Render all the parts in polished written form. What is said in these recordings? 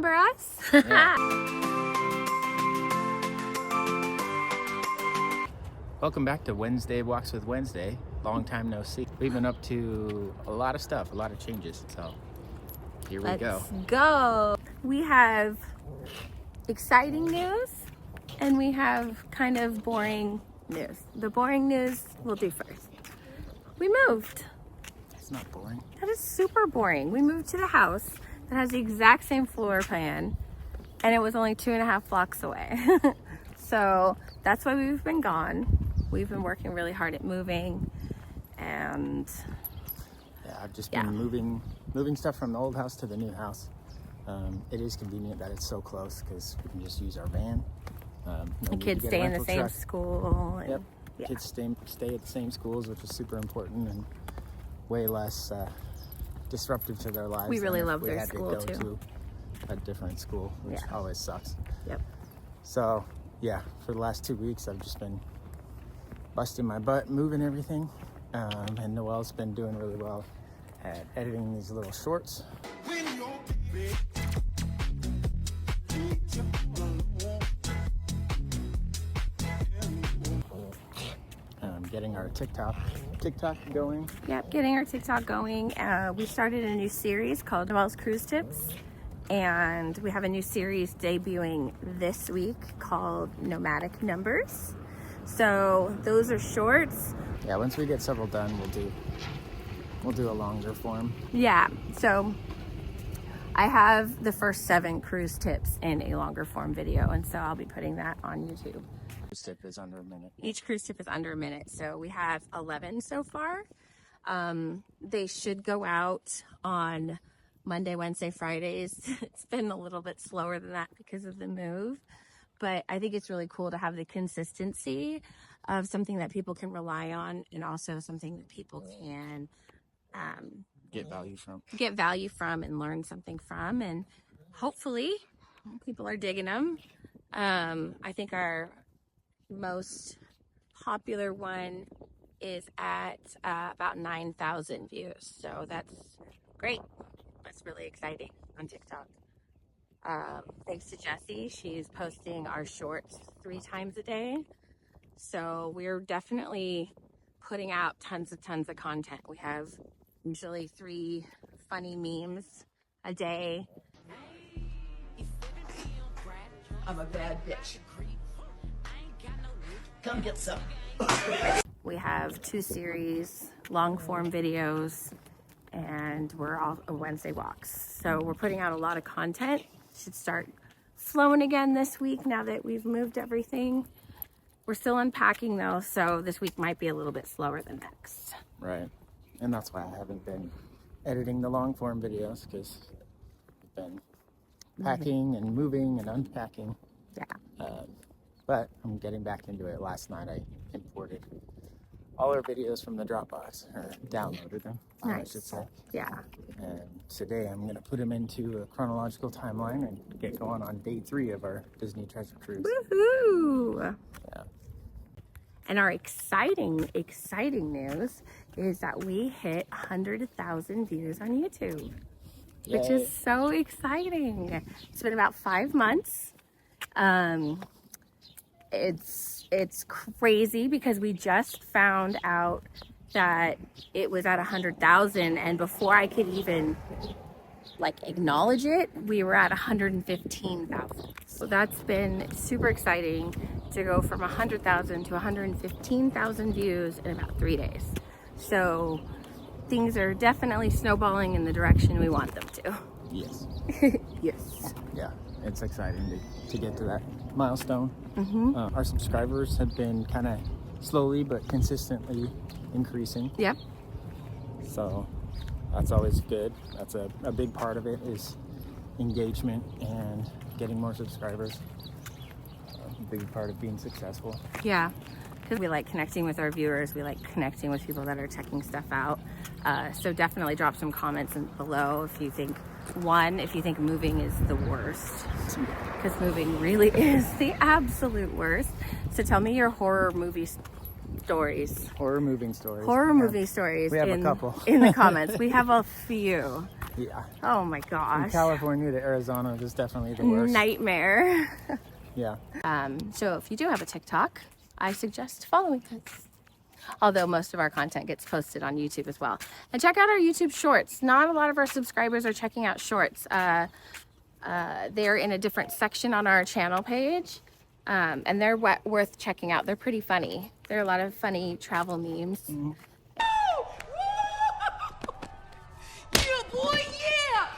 remember us? Yeah. Welcome back to Wednesday Walks with Wednesday. Long time no see. We've been up to a lot of stuff, a lot of changes. So here we go. Let's go. We have exciting news and we have kind of boring news. The boring news we'll do first. We moved. It's not boring. That is super boring. We moved to the house that has the exact same floor plan and it was only 2.5 blocks away. So that's why we've been gone. We've been working really hard at moving and yeah, I've just been moving stuff from the old house to the new house. It is convenient that it's so close because we can just use our van. the kids stay in the same school. And, yep. Yeah. Kids stay at the same schools, which is super important and way less disruptive to their lives. We really than if love we their had school to go too. to a different school, which always sucks. Yep. So yeah, for the last 2 weeks, I've just been busting my butt, moving everything. And Noelle's been doing really well at editing these little shorts. Getting our TikTok going. Yep, getting our TikTok going. We started a new series called Noelle's Cruise Tips. And we have a new series debuting this week called Nomadic Numbers. So those are shorts. Yeah, once we get several done, we'll do a longer form. Yeah, so I have the first 7 cruise tips in a longer form video, and so I'll be putting that on YouTube. Cruise tip is under a minute. Each cruise tip is under a minute, so we have 11 so far. They should go out on Monday, Wednesday, Fridays. It's been a little bit slower than that because of the move, but I think it's really cool to have the consistency of something that people can rely on and also something that people can Get value from and learn something from, and hopefully people are digging them. I think our most popular one is at about 9,000 views, so that's great. That's really exciting on TikTok. Thanks to Jessie, she's posting our shorts 3 times a day, so we're definitely putting out tons of content. We have usually 3 funny memes a day. I'm a bad bitch. Come get some. We have 2 series, long form videos, and we're all Wednesday walks. So we're putting out a lot of content. Should start flowing again this week now that we've moved everything. We're still unpacking though, so this week might be a little bit slower than next. Right. And that's why I haven't been editing the long form videos, because I've been packing and moving and unpacking. Yeah. But I'm getting back into it. Last night I imported all our videos from the Dropbox, or downloaded them, I should say. Yeah. And today I'm going to put them into a chronological timeline and get going on day 3 of our Disney Treasure Cruise. Woohoo! Yeah. And our exciting news is that we hit 100,000 views on YouTube, which is so exciting. It's been about 5 months. It's crazy because we just found out that it was at 100,000, and before I could even acknowledge it, we were at 115,000. So that's been super exciting to go from 100,000 to 115,000 views in about 3 days. So things are definitely snowballing in the direction we want them to. Yes. Yes. Yeah, it's exciting to get to that milestone. Mm-hmm. Our subscribers have been kind of slowly but consistently increasing. Yep. So that's always good. That's a big part of it, is engagement and getting more subscribers. A big part of being successful. Yeah, because we like connecting with our viewers. We like connecting with people that are checking stuff out. So definitely drop some comments below if you think moving is the worst, because moving really is the absolute worst. So tell me your horror movie stories. Horror movie stories. Horror movie stories. We have a couple. In the comments. We have a few. Yeah. Oh my From gosh. California to Arizona is definitely the worst. Nightmare. Yeah. So if you do have a TikTok, I suggest following us. Although most of our content gets posted on YouTube as well. And check out our YouTube shorts. Not a lot of our subscribers are checking out shorts. They're in a different section on our channel page. And they're worth checking out. They're pretty funny. There are a lot of funny travel memes. Mm-hmm. Yeah, boy, yeah!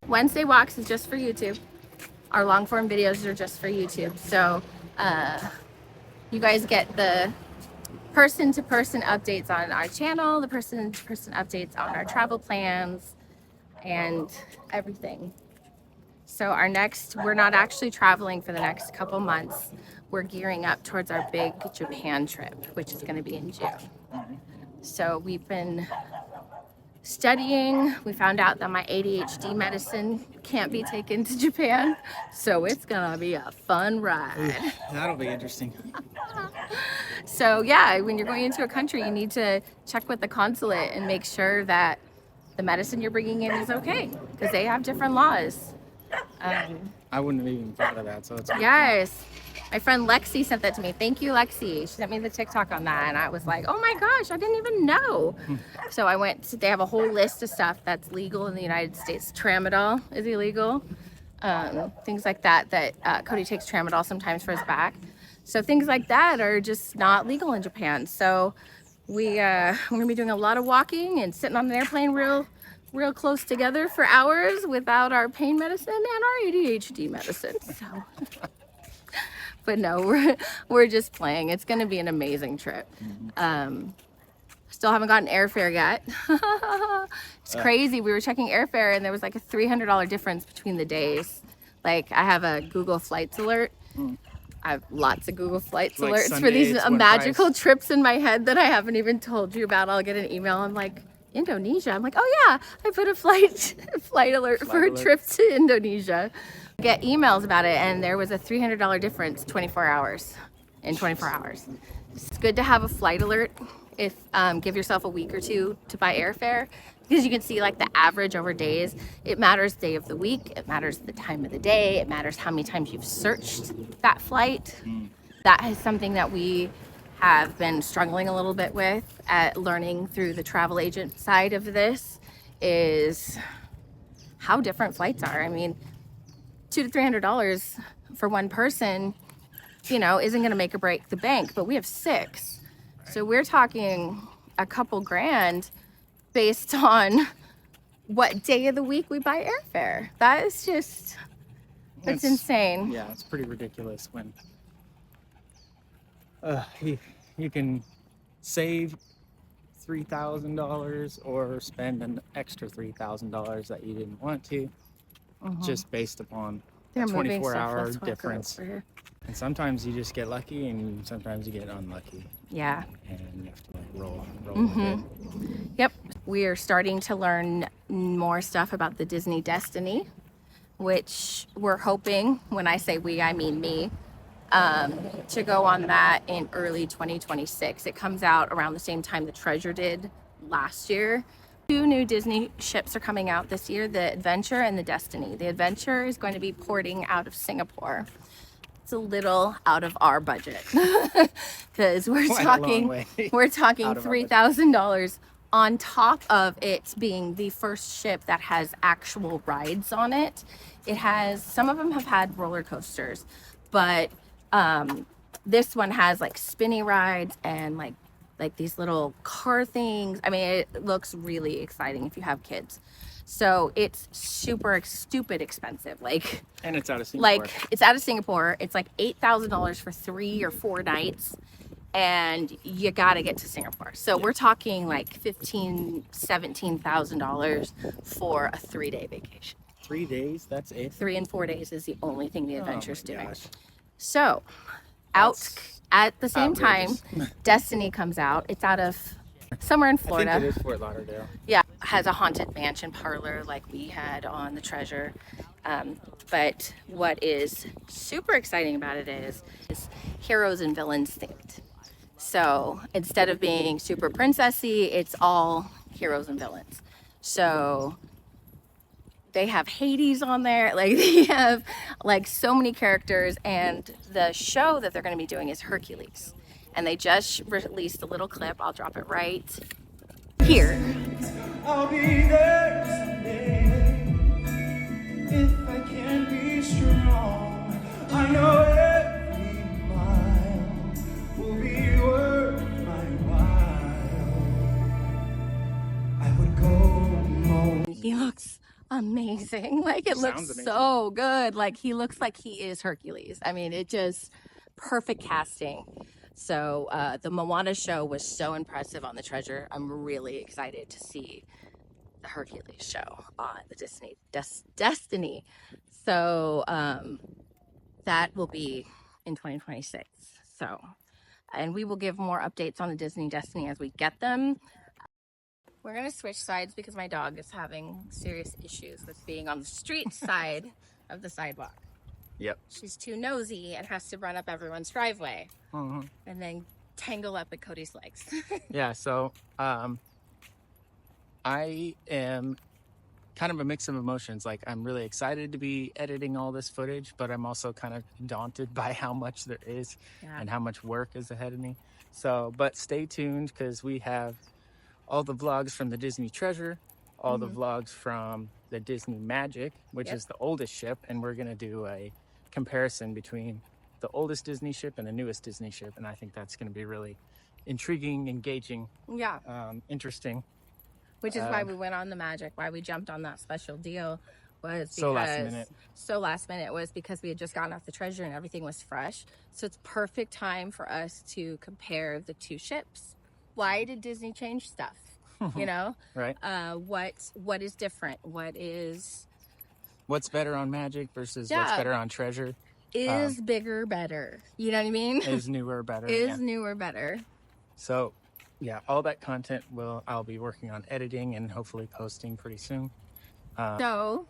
Wednesday walks is just for YouTube. Our long form videos are just for YouTube. So you guys get the person to person updates on our channel, the person to person updates on our travel plans and everything. So we're not actually traveling for the next couple months. We're gearing up towards our big Japan trip, which is going to be in June. So we've been studying. We found out that my ADHD medicine can't be taken to Japan. So it's going to be a fun ride. That'll be interesting. So yeah, when you're going into a country, you need to check with the consulate and make sure that the medicine you're bringing in is okay, because they have different laws. I wouldn't have even thought of that, so it's Yes. My friend Lexi sent that to me. Thank you, Lexi. She sent me the TikTok on that, and I was like, oh my gosh, I didn't even know. So I they have a whole list of stuff that's legal in the United States. Tramadol is illegal. Things like that, Cody takes Tramadol sometimes for his back. So things like that are just not legal in Japan. So we're gonna be doing a lot of walking and sitting on an airplane real close together for hours without our pain medicine and our ADHD medicine. So, but no, we're just playing. It's gonna be an amazing trip. Still haven't gotten airfare yet. It's crazy. We were checking airfare and there was like a $300 difference between the days. Like I have a Google Flights alert. I have lots of Google Flights Like alerts Sunday, for these it's one magical price. trips in my head that I haven't even told you about. I'll get an email. I'm like, Indonesia. I'm like, oh yeah, I put a flight alert for a alert. trip to Indonesia. Get emails about it, and there was a $300 difference 24 hours in 24 hours. It's good to have a flight alert. If give yourself a week or two to buy airfare, because you can see like the average over days. It matters day of the week, it matters the time of the day, it matters how many times you've searched that flight. That is something that we have been struggling a little bit with at learning through the travel agent side of this, is how different flights are. I mean, $200 to $300 for one person, isn't going to make or break the bank, but we have 6. So we're talking a couple grand based on what day of the week we buy airfare. That is just, that's insane. Yeah, it's pretty ridiculous when you can save $3,000 or spend an extra $3,000 that you didn't want to, just based upon a 24-hour difference. And sometimes you just get lucky, and sometimes you get unlucky. Yeah. And you have to roll with it. Yep. We are starting to learn more stuff about the Disney Destiny, which we're hoping, when I say we, I mean me, to go on that in early 2026. It comes out around the same time the Treasure did last year. 2 new Disney ships are coming out this year, the Adventure and the Destiny. The Adventure is going to be porting out of Singapore. It's a little out of our budget because we're talking $3,000 on top of it being the first ship that has actual rides on it. Some of them have had roller coasters, but this one has like spinny rides and like these little car things. I mean, it looks really exciting if you have kids. So it's stupid expensive. And it's out of Singapore. It's out of Singapore. It's like $8,000 for 3 or 4 nights, and you gotta get to Singapore. So we're talking like $15,000, $17,000 for a 3-day vacation. 3 days? That's it? 3 and 4 days is the only thing the Adventure's doing. Gosh. So at the same time, Destiny comes out. It's out of somewhere in Florida. I think it is Fort Lauderdale. Yeah, has a haunted mansion parlor like we had on the Treasure. But what is super exciting about it is heroes and villains themed. So instead of being super princessy, it's all heroes and villains. So they have Hades on there. Like they have like so many characters, and the show that they're going to be doing is Hercules. And they just released a little clip. I'll drop it right here. I'll be there someday if I can be strong. I know every mile will be worth my while. I would go more. He looks amazing. Like it looks so good. Like he looks like he is Hercules. I mean, it just perfect casting. So the Moana show was so impressive on the Treasure. I'm really excited to see the Hercules show on the Disney Destiny. So that will be in 2026. So, and we will give more updates on the Disney Destiny as we get them. We're gonna switch sides because my dog is having serious issues with being on the street side of the sidewalk. Yep. She's too nosy and has to run up everyone's driveway and then tangle up at Cody's legs. Yeah, so I am kind of a mix of emotions. Like, I'm really excited to be editing all this footage, but I'm also kind of daunted by how much there is and how much work is ahead of me. So, but stay tuned because we have all the vlogs from the Disney Treasure, all the vlogs from the Disney Magic, which is the oldest ship, and we're gonna do a comparison between the oldest Disney ship and the newest Disney ship, and I think that's gonna be really intriguing, engaging, interesting. Which is why we went on the Magic, why we jumped on that special deal was because So last minute was because we had just gotten off the Treasure and everything was fresh. So it's perfect time for us to compare the two ships. Why did Disney change stuff? You know, right? What is different? What's better on Magic versus what's better on Treasure? Is bigger better? You know what I mean? Is newer better? Newer better? So, yeah, all that content I'll be working on editing and hopefully posting pretty soon. So.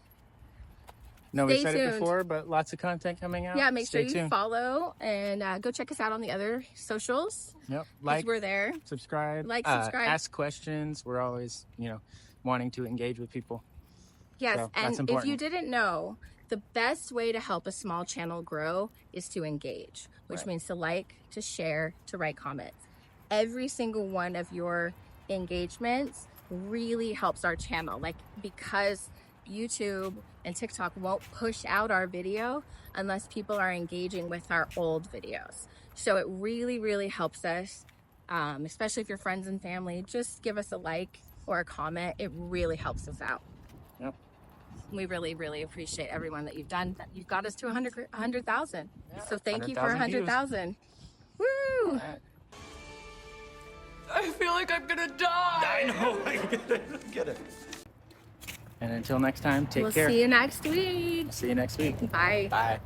No, we said it before, but lots of content coming out. Yeah, make sure you follow and go check us out on the other socials. Yep, like, we're there. Subscribe. Subscribe. Ask questions. We're always, wanting to engage with people. Yes, so and if you didn't know, the best way to help a small channel grow is to engage, which means to like, to share, to write comments. Every single one of your engagements really helps our channel, because YouTube and TikTok won't push out our video unless people are engaging with our old videos. So it really, really helps us, especially if you're friends and family. Just give us a like or a comment. It really helps us out. Yep. We really, really appreciate everyone that you've done. You've got us to 100,000. So thank you for 100,000. 100,000. Woo! Right. I feel like I'm gonna die. I know. Get it. And until next time, take care. We'll see you next week. See you next week. Bye. Bye.